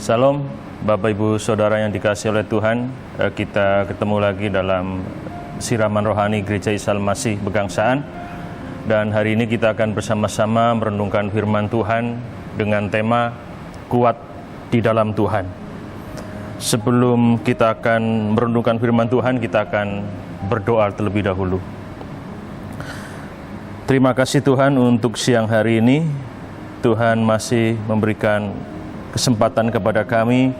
Salam, Bapak Ibu Saudara yang dikasihi oleh Tuhan. Kita ketemu lagi dalam siraman rohani Gereja Isa Al-Masih Begangsaan. Dan hari ini kita akan bersama-sama merenungkan firman Tuhan dengan tema kuat di dalam Tuhan. Sebelum kita akan merenungkan firman Tuhan, kita akan berdoa terlebih dahulu. Terima kasih Tuhan untuk siang hari ini. Tuhan masih memberikan kesempatan kepada kami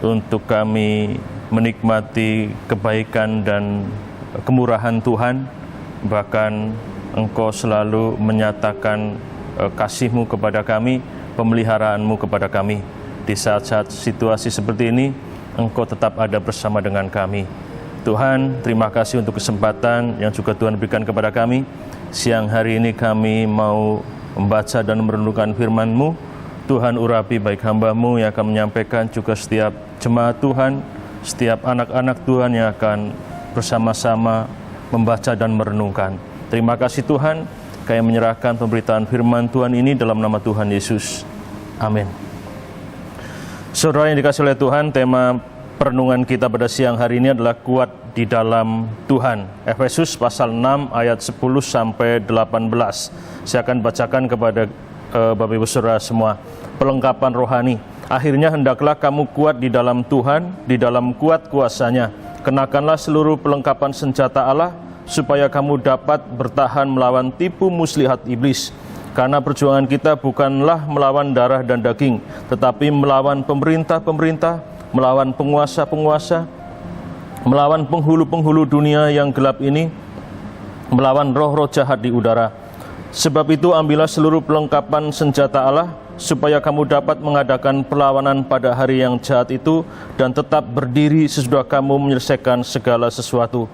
untuk kami menikmati kebaikan dan kemurahan Tuhan. Bahkan Engkau selalu menyatakan kasih-Mu kepada kami, pemeliharaan-Mu kepada kami. Di saat-saat situasi seperti ini, Engkau tetap ada bersama dengan kami. Tuhan, terima kasih untuk kesempatan yang juga Tuhan berikan kepada kami. Siang hari ini kami mau membaca dan merenungkan firman-Mu. Tuhan urapi baik hamba-Mu yang akan menyampaikan, juga setiap jemaat Tuhan, setiap anak-anak Tuhan yang akan bersama-sama membaca dan merenungkan. Terima kasih Tuhan, kami menyerahkan pemberitaan firman Tuhan ini dalam nama Tuhan Yesus. Amin. Saudara yang dikasihi oleh Tuhan, tema perenungan kita pada siang hari ini adalah kuat di dalam Tuhan. Efesus pasal 6 ayat 10 sampai 18. Saya akan bacakan kepada Bapak Ibu Saudara semua. Pelengkapan rohani. Akhirnya hendaklah kamu kuat di dalam Tuhan, di dalam kuat kuasa-Nya. Kenakanlah seluruh pelengkapan senjata Allah, supaya kamu dapat bertahan melawan tipu muslihat iblis. Karena perjuangan kita bukanlah melawan darah dan daging, tetapi melawan pemerintah-pemerintah, melawan penguasa-penguasa, melawan penghulu-penghulu dunia yang gelap ini, melawan roh-roh jahat di udara. Sebab itu ambillah seluruh pelengkapan senjata Allah, supaya kamu dapat mengadakan perlawanan pada hari yang jahat itu, dan tetap berdiri sesudah kamu menyelesaikan segala sesuatu.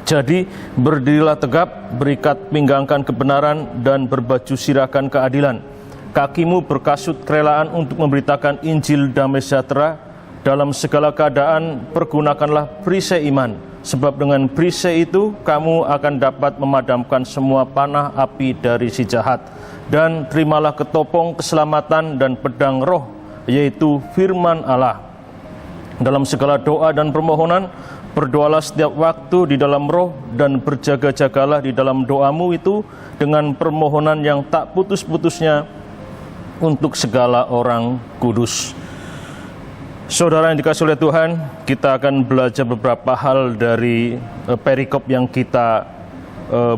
Jadi berdirilah tegap, berikat pinggangkan kebenaran, dan berbaju sirahkan keadilan. Kakimu berkasut kerelaan untuk memberitakan Injil damai sejahtera. Dalam segala keadaan pergunakanlah perisai iman, sebab dengan perisai itu kamu akan dapat memadamkan semua panah api dari si jahat. Dan terimalah ketopong keselamatan dan pedang roh, yaitu firman Allah. Dalam segala doa dan permohonan, berdoalah setiap waktu di dalam roh, dan berjaga-jagalah di dalam doamu itu dengan permohonan yang tak putus-putusnya untuk segala orang kudus. Saudara yang dikasihi oleh Tuhan, kita akan belajar beberapa hal dari perikop yang kita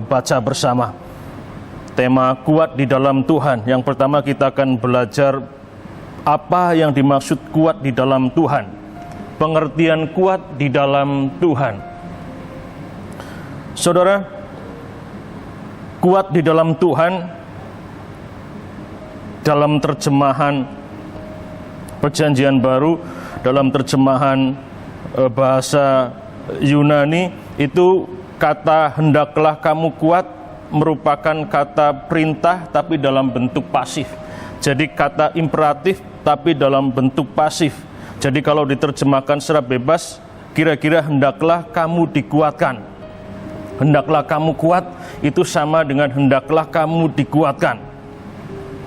baca bersama. Tema kuat di dalam Tuhan. Yang pertama kita akan belajar apa yang dimaksud kuat di dalam Tuhan. Pengertian kuat di dalam Tuhan. Saudara, kuat di dalam Tuhan dalam terjemahan Perjanjian Baru, dalam terjemahan bahasa Yunani, itu kata hendaklah kamu kuat merupakan kata perintah tapi dalam bentuk pasif. Jadi kata imperatif tapi dalam bentuk pasif. Jadi kalau diterjemahkan secara bebas, kira-kira hendaklah kamu dikuatkan. Hendaklah kamu kuat itu sama dengan hendaklah kamu dikuatkan.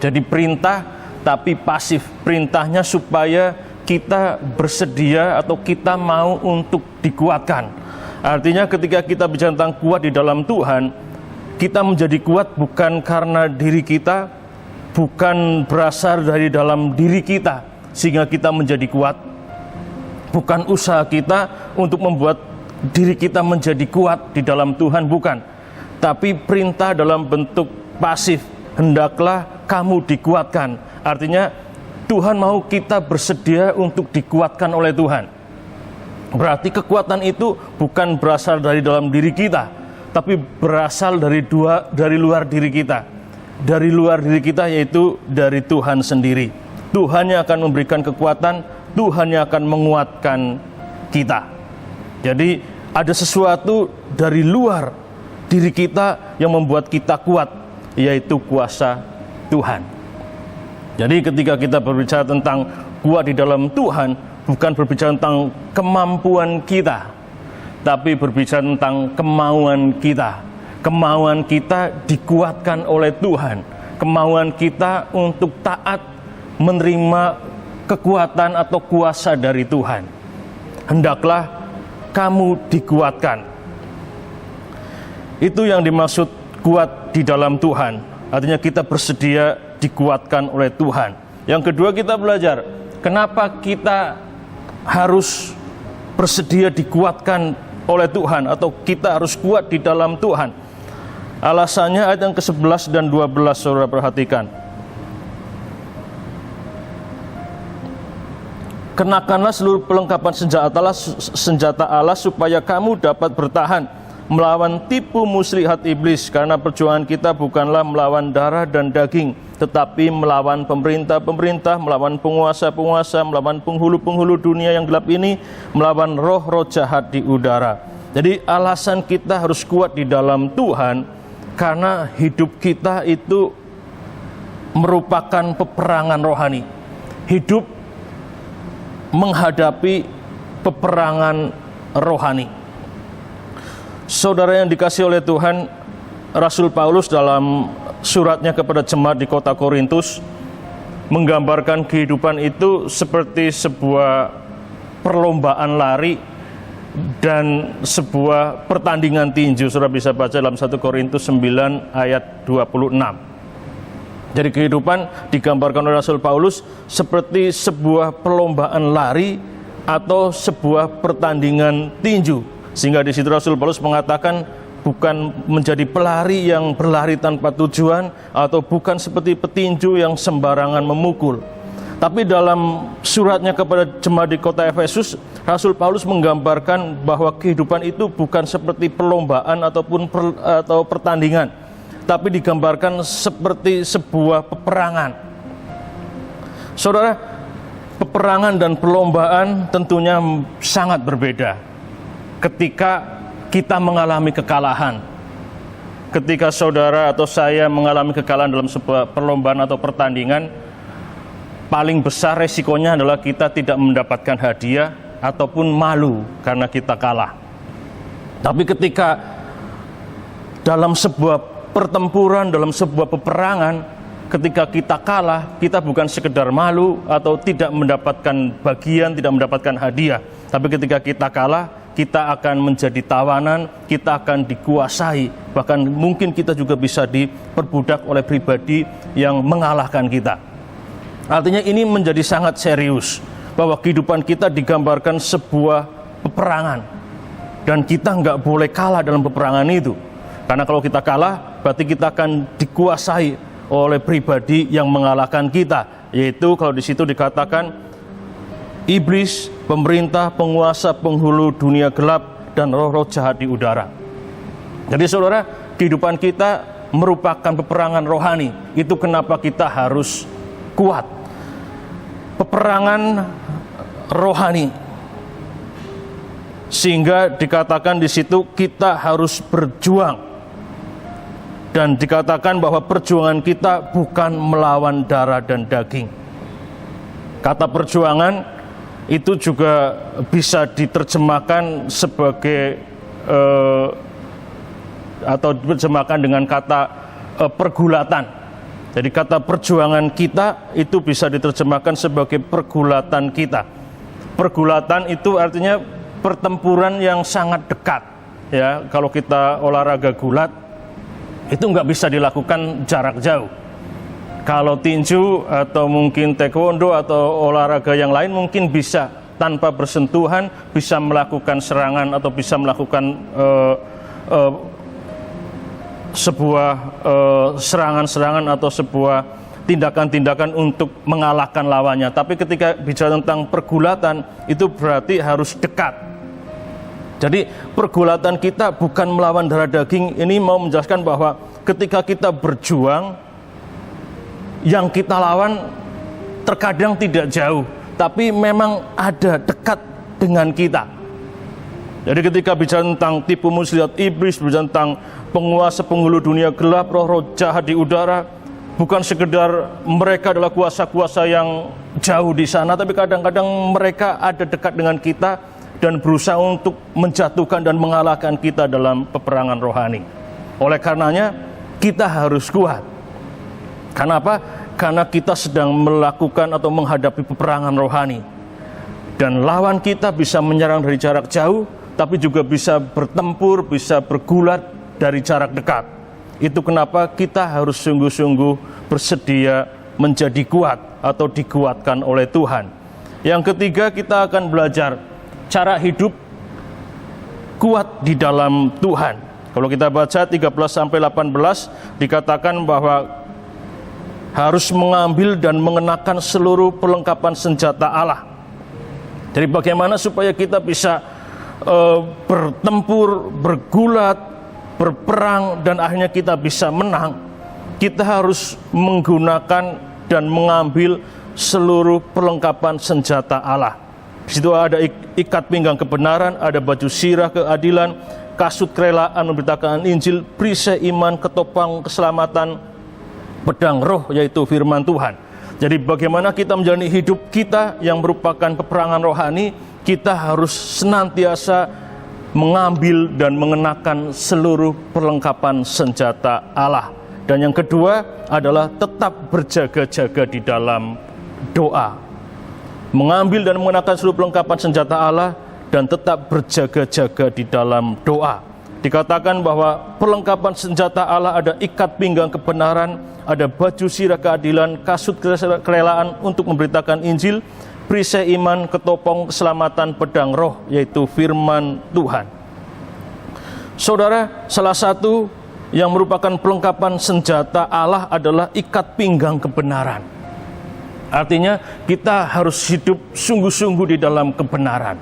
Jadi perintah tapi pasif. Perintahnya supaya kita bersedia atau kita mau untuk dikuatkan. Artinya ketika kita bicara tentang kuat di dalam Tuhan, kita menjadi kuat bukan karena diri kita, bukan berasal dari dalam diri kita sehingga kita menjadi kuat. Bukan usaha kita untuk membuat diri kita menjadi kuat di dalam Tuhan, bukan. Tapi perintah dalam bentuk pasif, hendaklah kamu dikuatkan. Artinya Tuhan mau kita bersedia untuk dikuatkan oleh Tuhan. Berarti kekuatan itu bukan berasal dari dalam diri kita, tapi berasal dari luar diri kita. Dari luar diri kita, yaitu dari Tuhan sendiri. Tuhan yang akan memberikan kekuatan, Tuhan yang akan menguatkan kita. Jadi ada sesuatu dari luar diri kita yang membuat kita kuat, yaitu kuasa Tuhan. Jadi ketika kita berbicara tentang kuat di dalam Tuhan, bukan berbicara tentang kemampuan kita, tapi berbicara tentang kemauan kita. Kemauan kita dikuatkan oleh Tuhan. Kemauan kita untuk taat, menerima kekuatan atau kuasa dari Tuhan. Hendaklah kamu dikuatkan. Itu yang dimaksud kuat di dalam Tuhan. Artinya kita bersedia dikuatkan oleh Tuhan. Yang kedua, kita belajar kenapa kita harus bersedia dikuatkan oleh Tuhan atau kita harus kuat di dalam Tuhan. Alasannya ayat yang ke-11 dan 12, saudara perhatikan. Kenakanlah seluruh perlengkapan senjata Allah supaya kamu dapat bertahan melawan tipu muslihat iblis, karena perjuangan kita bukanlah melawan darah dan daging, tetapi melawan pemerintah-pemerintah, melawan penguasa-penguasa, melawan penghulu-penghulu dunia yang gelap ini, melawan roh-roh jahat di udara. Jadi alasan kita harus kuat di dalam Tuhan karena hidup kita itu merupakan peperangan rohani. Hidup menghadapi peperangan rohani. Saudara yang dikasihi oleh Tuhan, Rasul Paulus dalam suratnya kepada jemaat di kota Korintus menggambarkan kehidupan itu seperti sebuah perlombaan lari dan sebuah pertandingan tinju. Saudara bisa baca dalam 1 Korintus 9 ayat 26. Jadi kehidupan digambarkan oleh Rasul Paulus seperti sebuah perlombaan lari atau sebuah pertandingan tinju. Sehingga di situ Rasul Paulus mengatakan bukan menjadi pelari yang berlari tanpa tujuan atau bukan seperti petinju yang sembarangan memukul. Tapi dalam suratnya kepada jemaat di kota Efesus, Rasul Paulus menggambarkan bahwa kehidupan itu bukan seperti perlombaan atau pertandingan, tapi digambarkan seperti sebuah peperangan. Saudara, peperangan dan perlombaan tentunya sangat berbeda. Ketika kita mengalami kekalahan, ketika saudara atau saya mengalami kekalahan dalam sebuah perlombaan atau pertandingan, paling besar resikonya adalah kita tidak mendapatkan hadiah ataupun malu karena kita kalah. Tapi ketika dalam sebuah pertempuran, dalam sebuah peperangan, ketika kita kalah, kita bukan sekedar malu atau tidak mendapatkan bagian, tidak mendapatkan hadiah. Tapi ketika kita kalah, kita akan menjadi tawanan, kita akan dikuasai, bahkan mungkin kita juga bisa diperbudak oleh pribadi yang mengalahkan kita. Artinya ini menjadi sangat serius, bahwa kehidupan kita digambarkan sebuah peperangan, dan kita nggak boleh kalah dalam peperangan itu. Karena kalau kita kalah, berarti kita akan dikuasai oleh pribadi yang mengalahkan kita, yaitu kalau di situ dikatakan iblis, pemerintah, penguasa, penghulu dunia gelap, dan roh-roh jahat di udara. Jadi saudara, kehidupan kita merupakan peperangan rohani. Itu kenapa kita harus kuat. Peperangan rohani. Sehingga dikatakan di situ kita harus berjuang. Dan dikatakan bahwa perjuangan kita bukan melawan darah dan daging. Kata perjuangan itu juga bisa diterjemahkan sebagai atau diterjemahkan dengan kata pergulatan. Jadi kata perjuangan kita itu bisa diterjemahkan sebagai pergulatan kita. Pergulatan itu artinya pertempuran yang sangat dekat. Ya, kalau kita olahraga gulat itu nggak bisa dilakukan jarak jauh. Kalau tinju atau mungkin taekwondo atau olahraga yang lain mungkin bisa tanpa bersentuhan, bisa melakukan serangan atau bisa melakukan sebuah serangan-serangan atau sebuah tindakan-tindakan untuk mengalahkan lawannya. Tapi ketika bicara tentang pergulatan, itu berarti harus dekat. Jadi pergulatan kita bukan melawan darah daging. Ini mau menjelaskan bahwa ketika kita berjuang, yang kita lawan terkadang tidak jauh, tapi memang ada dekat dengan kita. Jadi ketika bicara tentang tipu muslihat iblis, bicara tentang penguasa penghulu dunia gelap, roh-roh jahat di udara, bukan sekedar mereka adalah kuasa-kuasa yang jauh di sana, tapi kadang-kadang mereka ada dekat dengan kita dan berusaha untuk menjatuhkan dan mengalahkan kita dalam peperangan rohani. Oleh karenanya kita harus kuat. Kenapa? karena kita sedang melakukan atau menghadapi peperangan rohani. Dan lawan kita bisa menyerang dari jarak jauh, tapi juga bisa bertempur, bisa bergulat dari jarak dekat. Itu kenapa kita harus sungguh-sungguh bersedia menjadi kuat atau dikuatkan oleh Tuhan. Yang ketiga, kita akan belajar cara hidup kuat di dalam Tuhan. Kalau kita baca 13-18 dikatakan bahwa harus mengambil dan mengenakan seluruh perlengkapan senjata Allah. Jadi bagaimana supaya kita bisa bertempur, bergulat, berperang, dan akhirnya kita bisa menang. Kita harus menggunakan dan mengambil seluruh perlengkapan senjata Allah. Di situ ada ikat pinggang kebenaran, ada baju sirah keadilan, kasut kerelaan memberitakan Injil, perisai iman, ketopang keselamatan, pedang roh yaitu firman Tuhan. Jadi bagaimana kita menjalani hidup kita yang merupakan peperangan rohani, kita harus senantiasa mengambil dan mengenakan seluruh perlengkapan senjata Allah. Dan yang kedua adalah tetap berjaga-jaga di dalam doa. Mengambil dan mengenakan seluruh perlengkapan senjata Allah dan tetap berjaga-jaga di dalam doa. Dikatakan bahwa perlengkapan senjata Allah ada ikat pinggang kebenaran, ada baju sirah keadilan, kasut kerelaan untuk memberitakan Injil, perisai iman, ketopong keselamatan, pedang roh yaitu firman Tuhan. Saudara, salah satu yang merupakan perlengkapan senjata Allah adalah ikat pinggang kebenaran. Artinya kita harus hidup sungguh-sungguh di dalam kebenaran.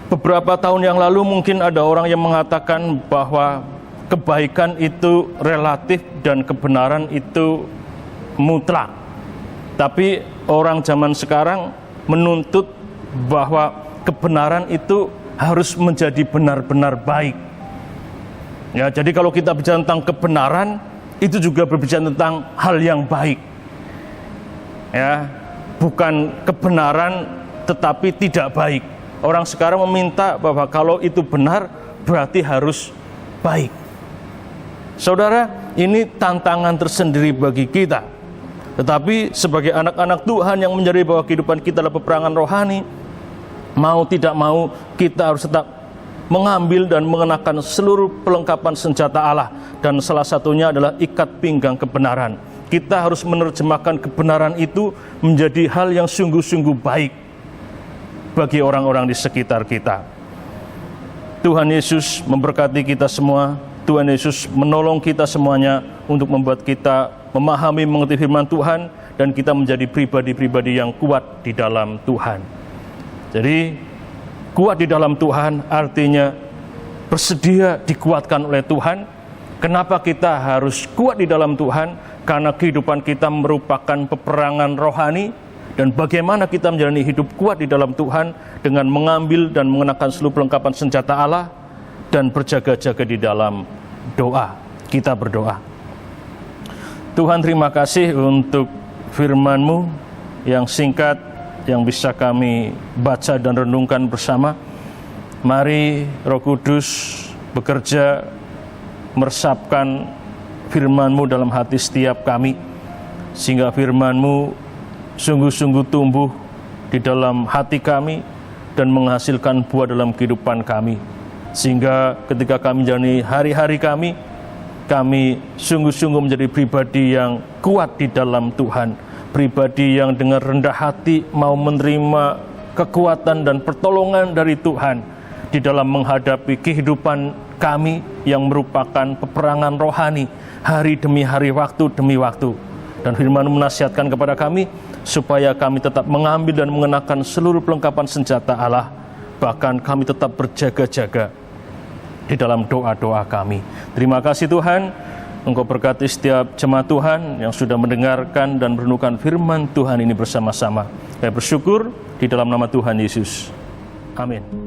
Beberapa tahun yang lalu mungkin ada orang yang mengatakan bahwa kebaikan itu relatif dan kebenaran itu mutlak. Tapi orang zaman sekarang menuntut bahwa kebenaran itu harus menjadi benar-benar baik. Ya, jadi kalau kita bicara tentang kebenaran, itu juga berbicara tentang hal yang baik. Ya, bukan kebenaran tetapi tidak baik. Orang sekarang meminta bahwa kalau itu benar berarti harus baik. Saudara, ini tantangan tersendiri bagi kita. Tetapi sebagai anak-anak Tuhan yang menyadari bahwa kehidupan kita adalah peperangan rohani, mau tidak mau kita harus tetap mengambil dan mengenakan seluruh perlengkapan senjata Allah. Dan salah satunya adalah ikat pinggang kebenaran. Kita harus menerjemahkan kebenaran itu menjadi hal yang sungguh-sungguh baik bagi orang-orang di sekitar kita. Tuhan Yesus memberkati kita semua. Tuhan Yesus menolong kita semuanya untuk membuat kita memahami, mengerti firman Tuhan, dan kita menjadi pribadi-pribadi yang kuat di dalam Tuhan. Jadi, kuat di dalam Tuhan artinya bersedia dikuatkan oleh Tuhan. Kenapa kita harus kuat di dalam Tuhan? Karena kehidupan kita merupakan peperangan rohani. Dan bagaimana kita menjalani hidup kuat di dalam Tuhan dengan mengambil dan mengenakan seluruh perlengkapan senjata Allah dan berjaga-jaga di dalam doa. Kita berdoa. Tuhan, terima kasih untuk firman-Mu yang singkat, yang bisa kami baca dan renungkan bersama. Mari Roh Kudus bekerja meresapkan firman-Mu dalam hati setiap kami, sehingga firman-Mu sungguh-sungguh tumbuh di dalam hati kami dan menghasilkan buah dalam kehidupan kami. Sehingga ketika kami menjalani hari-hari kami sungguh-sungguh menjadi pribadi yang kuat di dalam Tuhan. Pribadi yang dengan rendah hati mau menerima kekuatan dan pertolongan dari Tuhan di dalam menghadapi kehidupan kami yang merupakan peperangan rohani hari demi hari, waktu demi waktu. Dan firman menasihatkan kepada kami supaya kami tetap mengambil dan mengenakan seluruh perlengkapan senjata Allah, bahkan kami tetap berjaga-jaga di dalam doa-doa kami. Terima kasih Tuhan, Engkau berkati setiap jemaat Tuhan yang sudah mendengarkan dan merenungkan firman Tuhan ini bersama-sama. Saya bersyukur di dalam nama Tuhan Yesus. Amin.